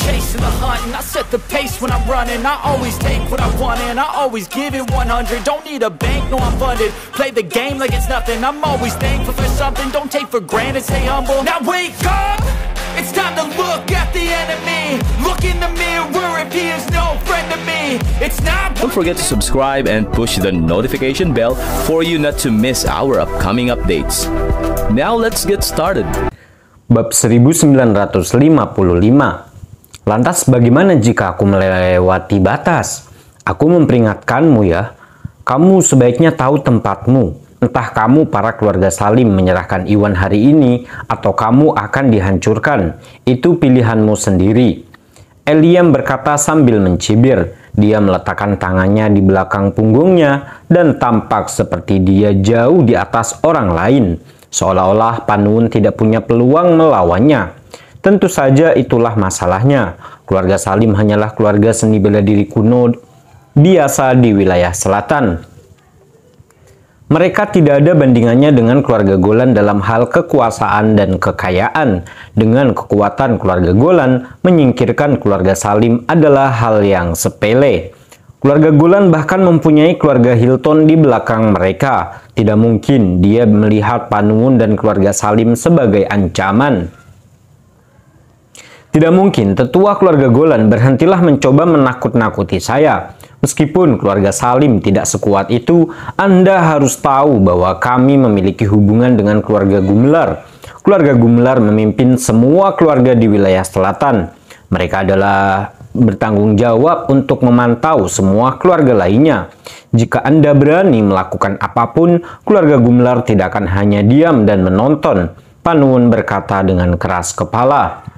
chasing the hunt, and I set the pace when I'm running. I always take what I want and I always give it 100. Don't need a bank, no I'm funded. Play the game like it's nothing. I'm always thankful for something. Don't take for granted, stay humble. Now wake up, it's time to look at the enemy. Look in the mirror if he is no friend to me. It's not. Don't forget to subscribe and push the notification bell for you not to miss our upcoming updates. Now let's get started. Bab 1955. Lantas bagaimana jika aku melewati batas? Aku memperingatkanmu ya. Kamu sebaiknya tahu tempatmu. Entah kamu para keluarga Salim menyerahkan Iwan hari ini atau kamu akan dihancurkan. Itu pilihanmu sendiri. Eliam berkata sambil mencibir. Dia meletakkan tangannya di belakang punggungnya dan tampak seperti dia jauh di atas orang lain. Seolah-olah Panuun tidak punya peluang melawannya. Tentu saja itulah masalahnya. Keluarga Salim hanyalah keluarga seni bela diri kuno biasa di wilayah selatan. Mereka tidak ada bandingannya dengan keluarga Golan dalam hal kekuasaan dan kekayaan. Dengan kekuatan keluarga Golan, menyingkirkan keluarga Salim adalah hal yang sepele. Keluarga Golan bahkan mempunyai keluarga Hilton di belakang mereka. Tidak mungkin dia melihat Panuun dan keluarga Salim sebagai ancaman. Tidak mungkin tetua keluarga Golan berhentilah mencoba menakut-nakuti saya. Meskipun keluarga Salim tidak sekuat itu, Anda harus tahu bahwa kami memiliki hubungan dengan keluarga Gumelar. Keluarga Gumelar memimpin semua keluarga di wilayah selatan. Mereka adalah bertanggung jawab untuk memantau semua keluarga lainnya. Jika Anda berani melakukan apapun, keluarga Gumelar tidak akan hanya diam dan menonton. Panuun berkata dengan keras kepala.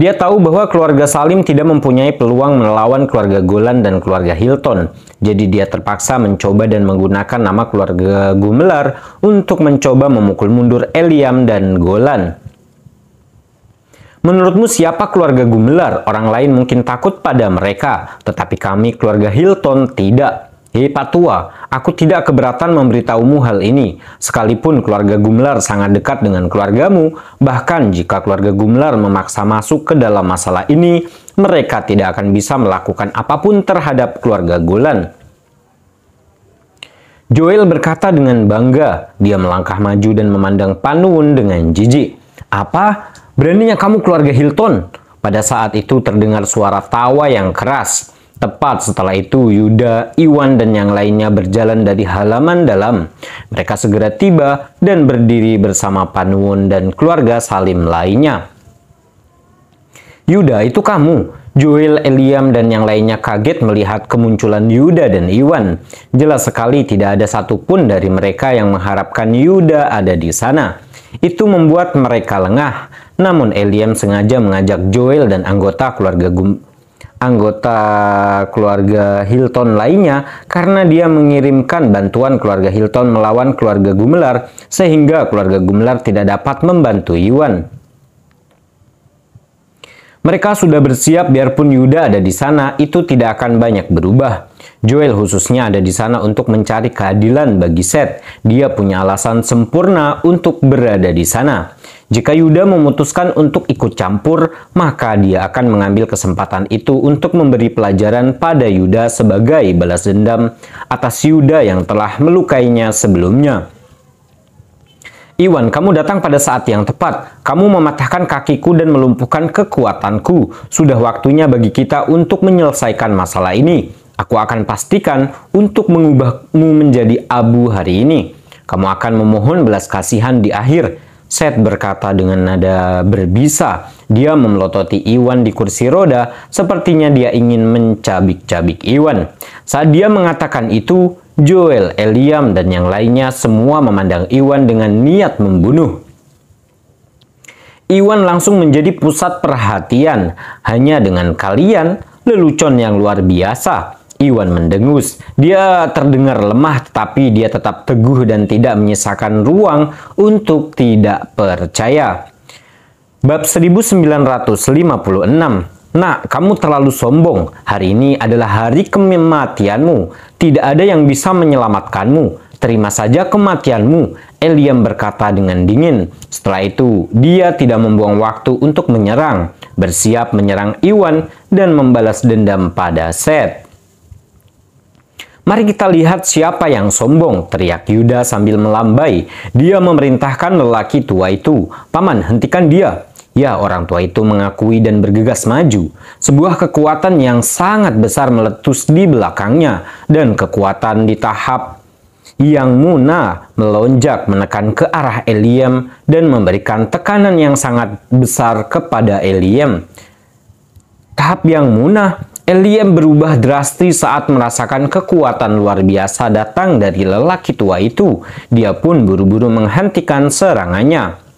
Dia tahu bahwa keluarga Salim tidak mempunyai peluang melawan keluarga Golan dan keluarga Hilton. Jadi dia terpaksa mencoba dan menggunakan nama keluarga Gumelar untuk mencoba memukul mundur Eliam dan Golan. Menurutmu siapa keluarga Gumelar? Orang lain mungkin takut pada mereka, tetapi kami keluarga Hilton tidak. Hei Patua, aku tidak keberatan memberitahumu hal ini. Sekalipun keluarga Gumelar sangat dekat dengan keluargamu, bahkan jika keluarga Gumelar memaksa masuk ke dalam masalah ini, mereka tidak akan bisa melakukan apapun terhadap keluarga Golan. Joel berkata dengan bangga. Dia melangkah maju dan memandang Panuun dengan jijik. Apa? Beraninya kamu keluarga Hilton? Pada saat itu terdengar suara tawa yang keras. Tepat setelah itu, Yuda, Iwan, dan yang lainnya berjalan dari halaman dalam. Mereka segera tiba dan berdiri bersama Panuun dan keluarga Salim lainnya. Yuda, itu kamu? Joel, Eliam, dan yang lainnya kaget melihat kemunculan Yuda dan Iwan. Jelas sekali tidak ada satupun dari mereka yang mengharapkan Yuda ada di sana. Itu membuat mereka lengah. Namun Eliam sengaja mengajak Joel dan anggota keluarga Hilton lainnya karena dia mengirimkan bantuan keluarga Hilton melawan keluarga Gumelar sehingga keluarga Gumelar tidak dapat membantu Iwan. Mereka sudah bersiap biarpun Yuda ada di sana, itu tidak akan banyak berubah. Joel khususnya ada di sana untuk mencari keadilan bagi Seth. Dia punya alasan sempurna untuk berada di sana. Jika Yuda memutuskan untuk ikut campur, maka dia akan mengambil kesempatan itu untuk memberi pelajaran pada Yuda sebagai balas dendam atas Yuda yang telah melukainya sebelumnya. Iwan, kamu datang pada saat yang tepat. Kamu mematahkan kakiku dan melumpuhkan kekuatanku. Sudah waktunya bagi kita untuk menyelesaikan masalah ini. Aku akan pastikan untuk mengubahmu menjadi abu hari ini. Kamu akan memohon belas kasihan di akhir. Seth berkata dengan nada berbisa. Dia memelototi Iwan di kursi roda, sepertinya dia ingin mencabik-cabik Iwan. Saat dia mengatakan itu, Joel, Eliam, dan yang lainnya semua memandang Iwan dengan niat membunuh. Iwan langsung menjadi pusat perhatian. Hanya dengan kalian, lelucon yang luar biasa. Iwan mendengus. Dia terdengar lemah, tetapi dia tetap teguh dan tidak menyisakan ruang untuk tidak percaya. Bab 1956. Nak, kamu terlalu sombong. Hari ini adalah hari kematianmu. Tidak ada yang bisa menyelamatkanmu. Terima saja kematianmu. Eliam berkata dengan dingin. Setelah itu, dia tidak membuang waktu untuk menyerang, bersiap menyerang Iwan dan membalas dendam pada Seth. "Mari kita lihat siapa yang sombong," teriak Yuda sambil melambai. Dia memerintahkan lelaki tua itu, "Paman, hentikan dia." Ya, orang tua itu mengakui dan bergegas maju. Sebuah kekuatan yang sangat besar meletus di belakangnya, dan kekuatan di tahap yang Muna melonjak menekan ke arah Eliam dan memberikan tekanan yang sangat besar kepada Eliam. Tahap yang Muna, Eliam berubah drastis saat merasakan kekuatan luar biasa datang dari lelaki tua itu. Dia pun buru-buru menghentikan serangannya.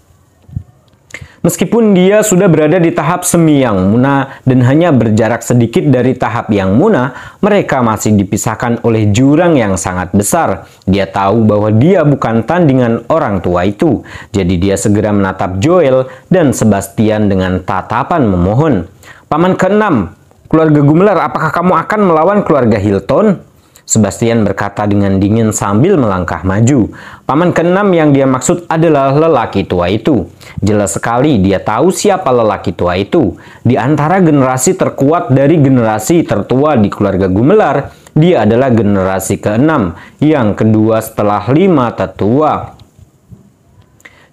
Meskipun dia sudah berada di tahap semi yang Muna dan hanya berjarak sedikit dari tahap yang Muna, mereka masih dipisahkan oleh jurang yang sangat besar. Dia tahu bahwa dia bukan tandingan orang tua itu, jadi dia segera menatap Joel dan Sebastian dengan tatapan memohon. "Paman ke-6, keluarga Gumelar, apakah kamu akan melawan keluarga Hilton?" Sebastian berkata dengan dingin sambil melangkah maju. Paman ke-6 yang dia maksud adalah lelaki tua itu. Jelas sekali dia tahu siapa lelaki tua itu. Di antara generasi terkuat dari generasi tertua di keluarga Gumelar, dia adalah generasi ke-6, yang kedua setelah 5 tetua.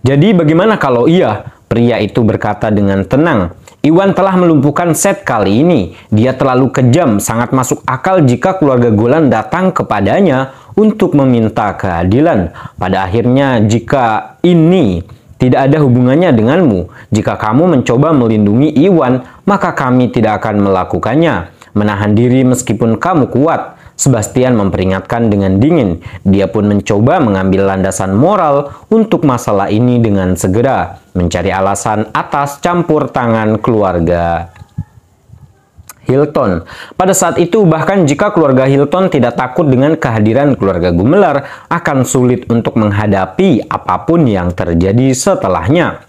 "Jadi bagaimana kalau iya?" Pria itu berkata dengan tenang. "Iwan telah melumpuhkan Seth kali ini. Dia terlalu kejam, sangat masuk akal jika keluarga Golan datang kepadanya untuk meminta keadilan. Pada akhirnya, jika ini tidak ada hubungannya denganmu, jika kamu mencoba melindungi Iwan, maka kami tidak akan melakukannya. Menahan diri meskipun kamu kuat." Sebastian memperingatkan dengan dingin. Dia pun mencoba mengambil landasan moral untuk masalah ini dengan segera, mencari alasan atas campur tangan keluarga Hilton. Pada saat itu, bahkan jika keluarga Hilton tidak takut dengan kehadiran keluarga Gumelar, akan sulit untuk menghadapi apapun yang terjadi setelahnya.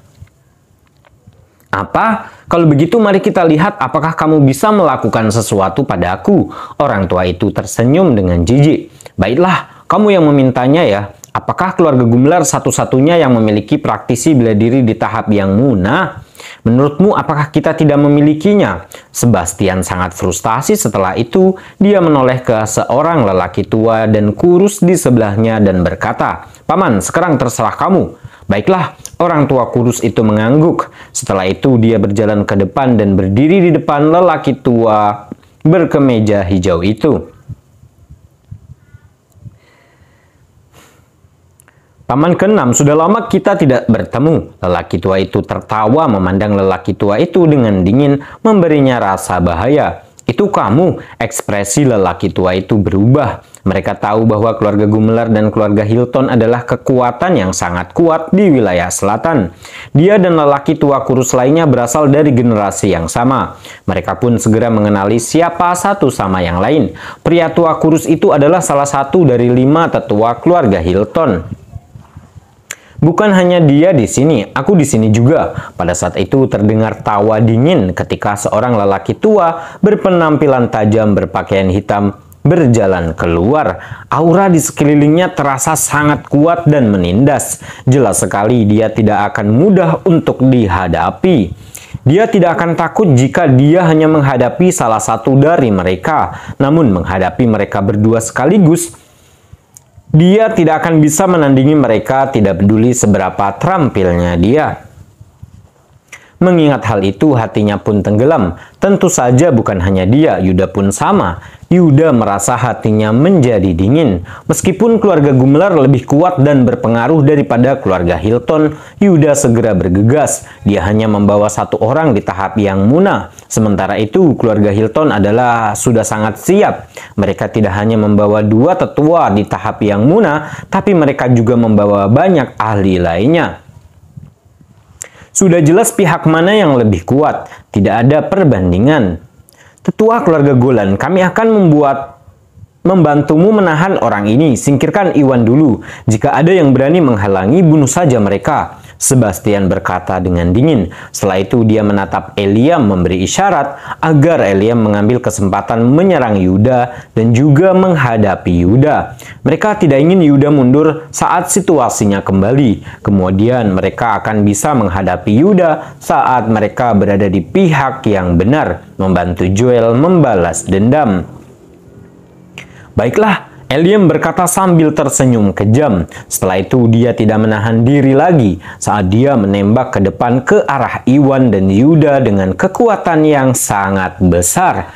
"Apa? Kalau begitu mari kita lihat apakah kamu bisa melakukan sesuatu padaku." Orang tua itu tersenyum dengan jijik. "Baiklah, kamu yang memintanya ya. Apakah keluarga Gumelar satu-satunya yang memiliki praktisi bela diri di tahap yang Muna? Menurutmu apakah kita tidak memilikinya?" Sebastian sangat frustasi setelah itu. Dia menoleh ke seorang lelaki tua dan kurus di sebelahnya dan berkata, "Paman, sekarang terserah kamu." "Baiklah," orang tua kurus itu mengangguk. Setelah itu dia berjalan ke depan dan berdiri di depan lelaki tua berkemeja hijau itu. "Paman ke-6, sudah lama kita tidak bertemu." Lelaki tua itu tertawa memandang lelaki tua itu dengan dingin, memberinya rasa bahaya. "Itu kamu?" Ekspresi lelaki tua itu berubah. Mereka tahu bahwa keluarga Gumelar dan keluarga Hilton adalah kekuatan yang sangat kuat di wilayah selatan. Dia dan lelaki tua kurus lainnya berasal dari generasi yang sama. Mereka pun segera mengenali siapa satu sama yang lain. Pria tua kurus itu adalah salah satu dari 5 tetua keluarga Hilton. "Bukan hanya dia di sini, aku di sini juga." Pada saat itu terdengar tawa dingin ketika seorang lelaki tua berpenampilan tajam berpakaian hitam berjalan keluar. Aura di sekelilingnya terasa sangat kuat dan menindas. Jelas sekali dia tidak akan mudah untuk dihadapi. Dia tidak akan takut jika dia hanya menghadapi salah satu dari mereka. Namun menghadapi mereka berdua sekaligus, dia tidak akan bisa menandingi mereka, tidak peduli seberapa terampilnya dia. Mengingat hal itu, hatinya pun tenggelam. Tentu saja bukan hanya dia, Yuda pun sama. Yuda merasa hatinya menjadi dingin. Meskipun keluarga Gumelar lebih kuat dan berpengaruh daripada keluarga Hilton, Yuda segera bergegas. Dia hanya membawa 1 orang di tahap yang Muna. Sementara itu, keluarga Hilton adalah sudah sangat siap. Mereka tidak hanya membawa 2 tetua di tahap yang Muna, tapi mereka juga membawa banyak ahli lainnya. Sudah jelas pihak mana yang lebih kuat, tidak ada perbandingan. "Tetua keluarga Golan, kami akan membantumu menahan orang ini. Singkirkan Iwan dulu. Jika ada yang berani menghalangi, bunuh saja mereka." Sebastian berkata dengan dingin. Setelah itu dia menatap Eliam memberi isyarat agar Eliam mengambil kesempatan menyerang Yuda dan juga menghadapi Yuda. Mereka tidak ingin Yuda mundur saat situasinya kembali. Kemudian mereka akan bisa menghadapi Yuda saat mereka berada di pihak yang benar, membantu Joel membalas dendam. Baiklah, Eliam berkata sambil tersenyum kejam. Setelah itu dia tidak menahan diri lagi saat dia menembak ke depan ke arah Iwan dan Yuda dengan kekuatan yang sangat besar.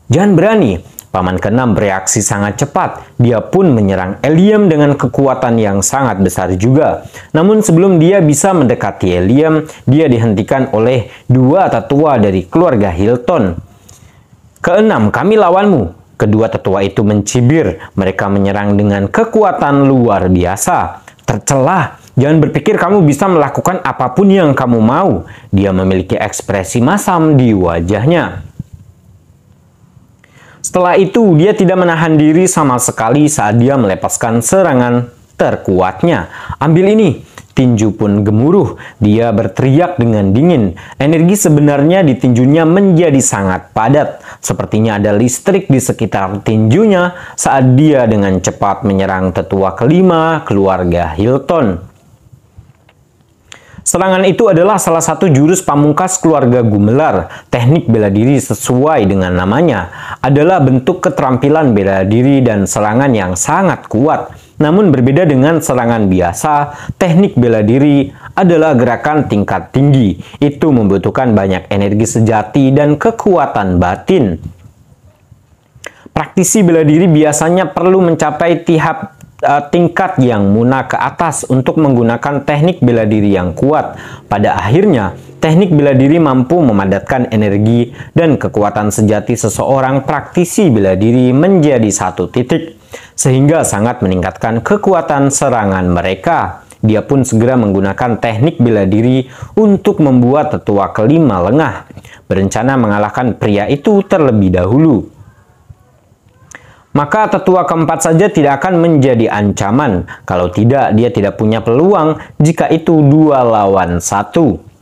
Jangan berani. Paman ke-6 bereaksi sangat cepat. Dia pun menyerang Eliam dengan kekuatan yang sangat besar juga. Namun sebelum dia bisa mendekati Eliam, dia dihentikan oleh dua tetua dari keluarga Hilton. Keenam, kami lawanmu. Kedua tetua itu mencibir. Mereka menyerang dengan kekuatan luar biasa. Tercelah. Jangan berpikir kamu bisa melakukan apapun yang kamu mau. Dia memiliki ekspresi masam di wajahnya. Setelah itu, dia tidak menahan diri sama sekali saat dia melepaskan serangan terkuatnya. Ambil ini. Tinju pun gemuruh. Dia berteriak dengan dingin. Energi sebenarnya di tinjunya menjadi sangat padat. Sepertinya ada listrik di sekitar tinjunya saat dia dengan cepat menyerang tetua kelima keluarga Hilton. Serangan itu adalah salah satu jurus pamungkas keluarga Gumelar. Teknik bela diri sesuai dengan namanya adalah bentuk keterampilan bela diri dan serangan yang sangat kuat. Namun berbeda dengan serangan biasa, teknik bela diri adalah gerakan tingkat tinggi. Itu membutuhkan banyak energi sejati dan kekuatan batin. Praktisi bela diri biasanya perlu mencapai tingkat yang mudah ke atas untuk menggunakan teknik bela diri yang kuat. Pada akhirnya, teknik bela diri mampu memadatkan energi dan kekuatan sejati seseorang praktisi bela diri menjadi satu titik, sehingga sangat meningkatkan kekuatan serangan mereka. Dia pun segera menggunakan teknik bela diri untuk membuat tetua kelima lengah, berencana mengalahkan pria itu terlebih dahulu. Maka tetua keempat saja tidak akan menjadi ancaman. Kalau tidak, dia tidak punya peluang jika itu 2 lawan 1.